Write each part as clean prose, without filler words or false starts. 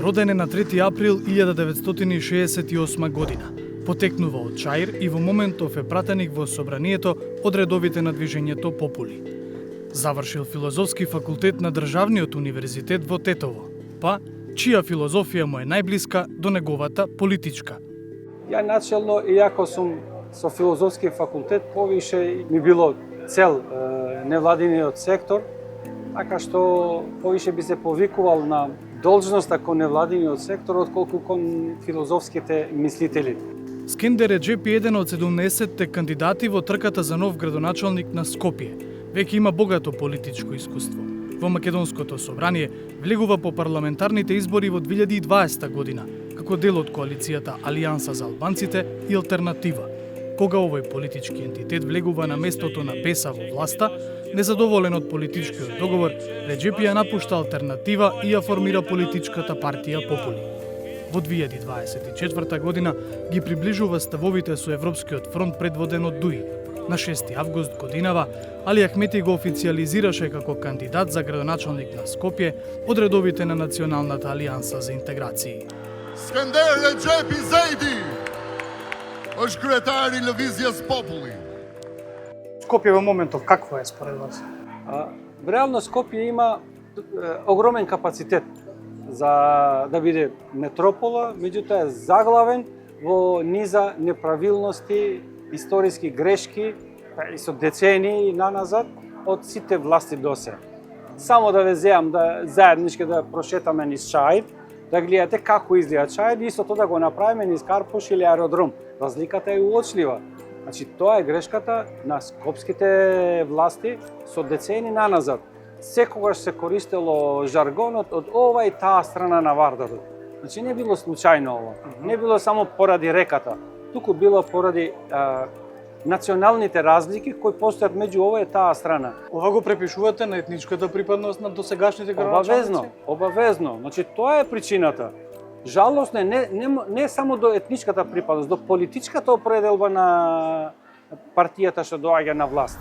Роден е на 3 април 1968 година. Потекнува од Чаир и во моментов е пратеник во собранието од редовите на движењето Попули. Завршил филозофски факултет на Државниот универзитет во Тетово, па чија филозофија му е најблиска до неговата политичка. Ја начелно, иако сум со филозофски факултет, повише ми било цел невладиниот сектор, така што повише би се повикувал на должноста кон невладиниот сектор, отколку кон филозофските мислители. Скендер Реджепи е еден од 70-те кандидати во трката за нов градоначалник на Скопје. Веќе има богато политичко искуство. Во Македонското собрание влегува по парламентарните избори во 2020 година, како дел од коалицијата Алијанса за албанците и Алтернатива. Кога овој политички ентитет влегува на местото на ПЕСА во власта, незадоволен од политичкиот договор, Реджепи ја напушта Алтернатива и ја формира политичката партија Попули. Во 2024 година ги приближува ставовите со Европскиот фронт предводен од ДУИ. На 6 август годинава, Али Ахмети го официализираше како кандидат за градоначалник на Скопје од редовите на Националната алијанса за интеграции. Скендер Реджепи Зејди është кретари Левизијас Попули. Скопје во моментов какво е според вас? Реално Скопје има огромен капацитет за да биде метропола, меѓутоа е заглавен во низа неправилности, историски грешки и со децении наназад од сите власти до се. Само да ве земам да заеднички да прошетаме низ Чаир, да гледате како изгледа Чаир и истото да го направиме низ Карпуш или аеродром. Разликата е уочлива. Значи, тоа е грешката на скопските власти со децени наназад. Секогаш се користело жаргонот од ова и таа страна на Вардадот. Значи, не било случајно ова. Не било само поради реката. Туку било поради националните разлики кои постојат меѓу ова и таа страна. Ова го препишувате на етничката припадност на досегашните градоначалници? Обавезно. Значи, тоа е причината. Жалосно е не само до етничката припадност, до политичката определба на партијата што доаѓа на власт.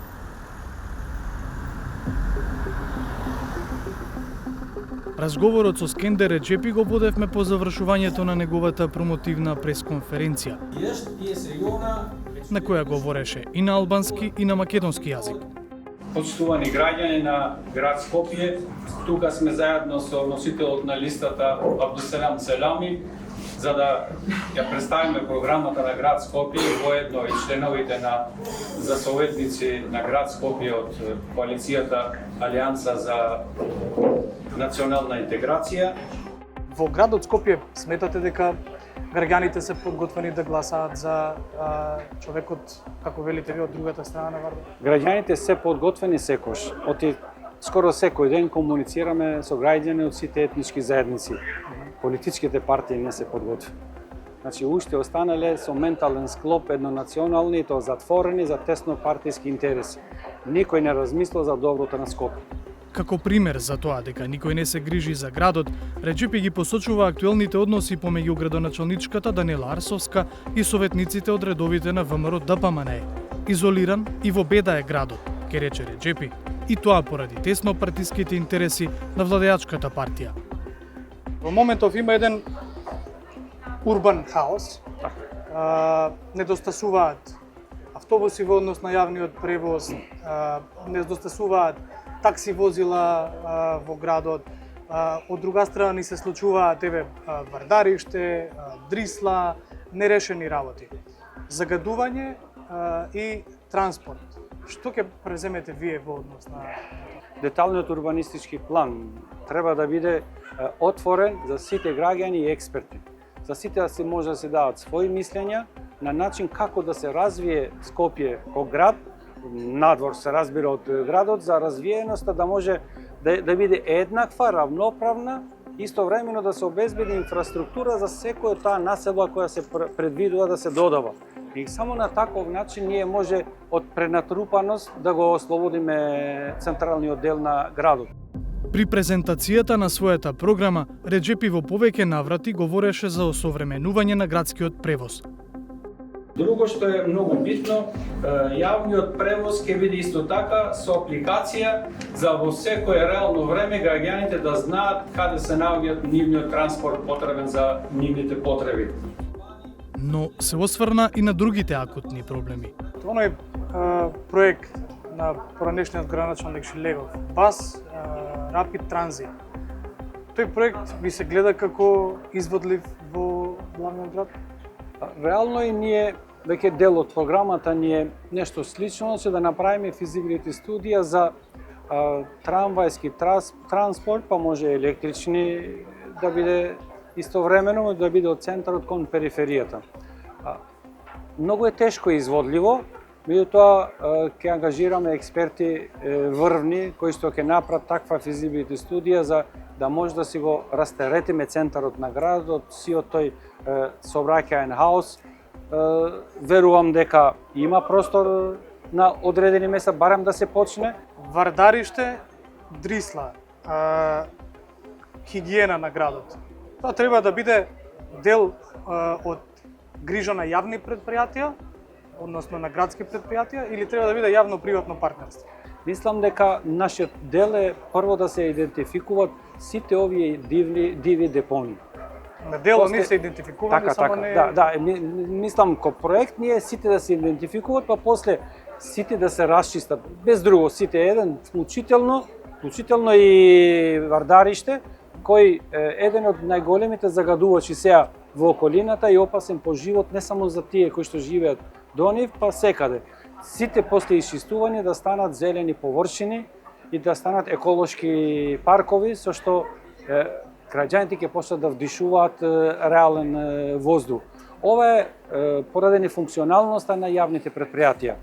Разговорот со Скендер Реджепи го водевме по завршувањето на неговата промотивна пресконференција, на која говореше и на албански и на македонски јазик. Почитувани граѓани на град Скопје, тука сме заедно со носителот на листата Абдуселам Селами, за да ја представиме програмата на град Скопје и воедно и членовите за советници на град Скопје од коалицијата Алијанса за национална интеграција. Во градот Скопје сметате дека граѓаните се подготвени да гласаат за човекот, како велите ви, од другата страна на Вардар? Граѓаните се подготвени секош. Скоро секој ден комуницираме со граѓани од сите етнички заедници. Политичките партии не се подготвени. Значи, уште останале со ментален склоп еднонационални и тоа затворени за тесно партиски интереси. Никој не размислил за доброто на Скопје. Како пример за тоа дека никој не се грижи за градот, Реджепи ги посочува актуелните односи помеѓу градоначалничката Даниела Арсовска и советниците од редовите на ВМРО ДПМНЕ. Изолиран и во беда е градот, ке рече Реджепи, и тоа поради тесно партиските интереси на владеачката партија. Во моментов има еден урбан хаос. Недостасуваат автобуси во однос на јавниот превоз, недостасуваат такси возила во градот. Од друга страна ни се случуваат вардариште, дрисла, нерешени работи. Загадување и транспорт. Што ќе преземете вие во однос на тоа? Деталниот урбанистички план треба да биде отворен за сите граѓани и експерти. За сите да се може да се дадат своји мислења на начин како да се развие Скопје како град, надвор се разбира од градот, за развиеноста да може да биде еднаква, равноправна, истовремено да се обезбеди инфраструктура за секоја таа населба која се предвидува да се додава. И само на таков начин ние може од пренатрупаност да го ослободиме централниот дел на градот. При презентацијата на својата програма, Реджепи во повеќе наврати говореше за осовременување на градскиот превоз. Друго што е многу битно, јавниот превоз ќе биде исто така со апликација за во секое реално време граѓаните да знаат каде се наоѓаат нивниот транспорт потребен за нивните потреби. Но се осврна и на другите акутни проблеми. Оној проект на поранешниот градоначалник Шилегов, Бас Rapid Transit. Тој проект ви се гледа како изводлив во главниот град? Реално и ние, веќе дел од програмата ни е нешто слично, че да направиме физибилити студија за трамвајски транспорт, па може електрични да биде истовремено, да биде од центарот кон периферијата. Многу е тешко и изводливо, меѓутоа ќе ангажираме експерти врвни кои што ќе направат таква физибилити студија за да може да си го растеретиме центарот на градот, сиот тој сообраќаен хаос. Верувам дека има простор на одредени места барем да се почне. Вардариште, Дрисла, хигиена на градот. Тоа треба да биде дел од грижа на јавни предпријатија, односно на градски предпријатија, или треба да биде јавно-приватно партнерство? Мислам дека нашиот дел е прво да се идентификуваат сите овие диви депони. На дело не се идентификувани, само не... Да, мислам ко проект ние сите да се идентификуваат, па после сите да се расчистат. Без друго, сите еден, вклучително и Вардариште, кој е еден од најголемите загадувачи сега во околината и опасен по живот не само за тие кои што живеат до нив, па секаде. Сите после исчистување да станат зелени површини и да станат еколошки паркови, со што граѓаните ќе почнат да вдишуваат реален воздух. Ова е поради нефункционалноста на јавните предпријатија.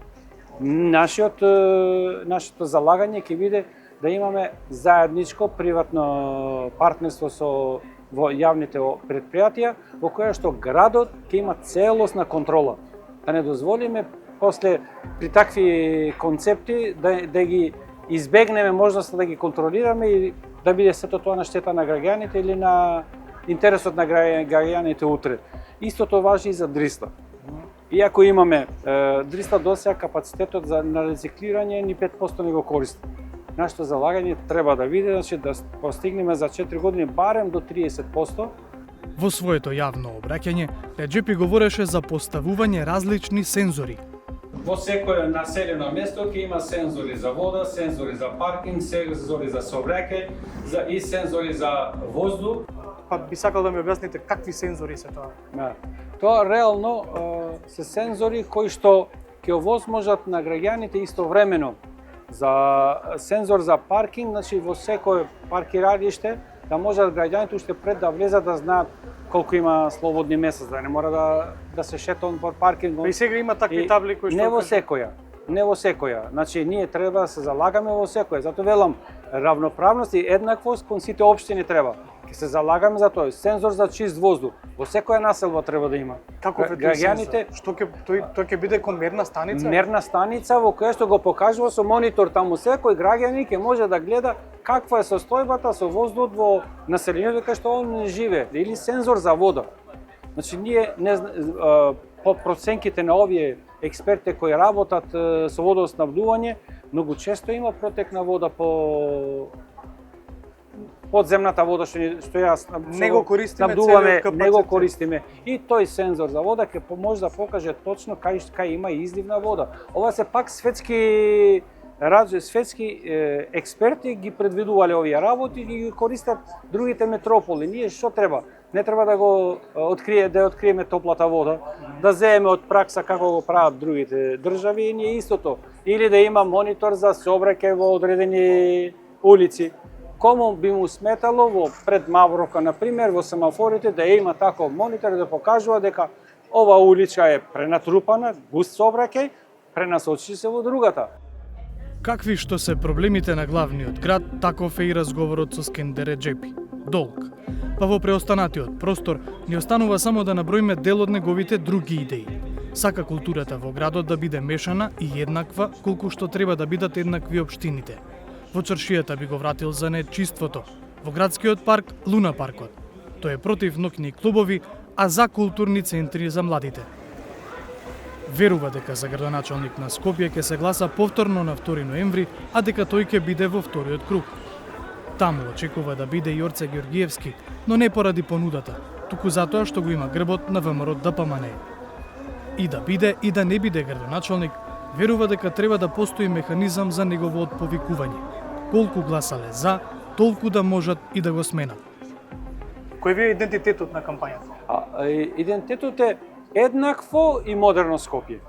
Нашето залагање ќе биде да имаме заедничко приватно партнерство со во јавните предпријатија, во која што градот ќе има целосна контрола. Да не дозволиме после при такви концепти да ги избегнеме можноста да ги контролираме и да биде сето тоа на штета на граѓаните или на интересот на граѓаните утре. Истото важи и за Дрисла. Иако имаме Дрисла досега капацитетот на рециклирање ни 5% не го користи. Нашето залагање треба да биде да постигнеме за 4 години барем до 30%. Во своето јавно обраќање, Реджепи говореше за поставување различни сензори. Во секое населено место ќе има сензори за вода, сензори за паркинг, сензори за сообраќај и сензори за воздух. Па би сакал да ми објасните какви сензори се тоа? Тоа реално се сензори кои што ќе овозможат на граѓаните истовремено за сензор за паркинг, значи во секое паркирање да можат граѓаните уште пред да влезат да знаат колку има слободни места, да не мора да се шетаат по паркингот. И сега има такви табли кои што Не во секоја. Значи ние треба да се залагаме во секоја. Затоа велам равноправност и еднаквост кон сите општини треба. Ќе се залагаме за тоа. Сензор за чист воздух во секоја населба треба да има. Каков е граѓаните? Што ќе биде кон мерна станица? Мерна станица во која што го покажува со монитор таму секој граѓанин ќе може да гледа каква е состојбата со воздухот во населението кај што он живее, или сензор за вода. Значи ние по проценките на овие експерти кои работат со водоснабдување, многу често има протек на вода по подземната вода што ја снабдуваме, не го користиме. И тој сензор за вода ќе може да покаже точно кај има изливна вода. Ова се пак светски експерти ги предвидувале овие работи и ги користат другите метрополи. Ние што треба? Не треба да го откриеме топлата вода, да земеме од пракса како го прават другите држави и ние истото. Или да има монитор за сообраќај во одредени улици. Кому би му сметало во пред Мавровка, например, во семафорите да има таков монитор да покажува дека ова улица е пренатрупана, густ сообраќај, пренасочи се во другата. Какви што се проблемите на главниот град, таков е и разговорот со Скендер Реджепи. Долг. Па во преостанатиот простор ни останува само да наброиме дел од неговите други идеи. Сака културата во градот да биде мешана и еднаква, колку што треба да бидат еднакви општините. Во чаршијата би го вратил за нечиството. Во градскиот парк, Луна паркот. Тој е против ноќни клубови, а за културни центри за младите. Верува дека за градоначалник на Скопје ќе се гласа повторно на 2 ноември, а дека тој ќе биде во вториот круг. Таму очекува да биде Јорце Ѓоргиевски, но не поради понудата, туку затоа што го има грбот на ВМРО ДПМН. И да биде и да не биде градоначалник, верува дека треба да постои механизам за негово отповикување. Колку гласале за, толку да можат и да го сменат. Кој ви е идентитетот на кампањата? Идентитетот е еднакво и модерно Скопје.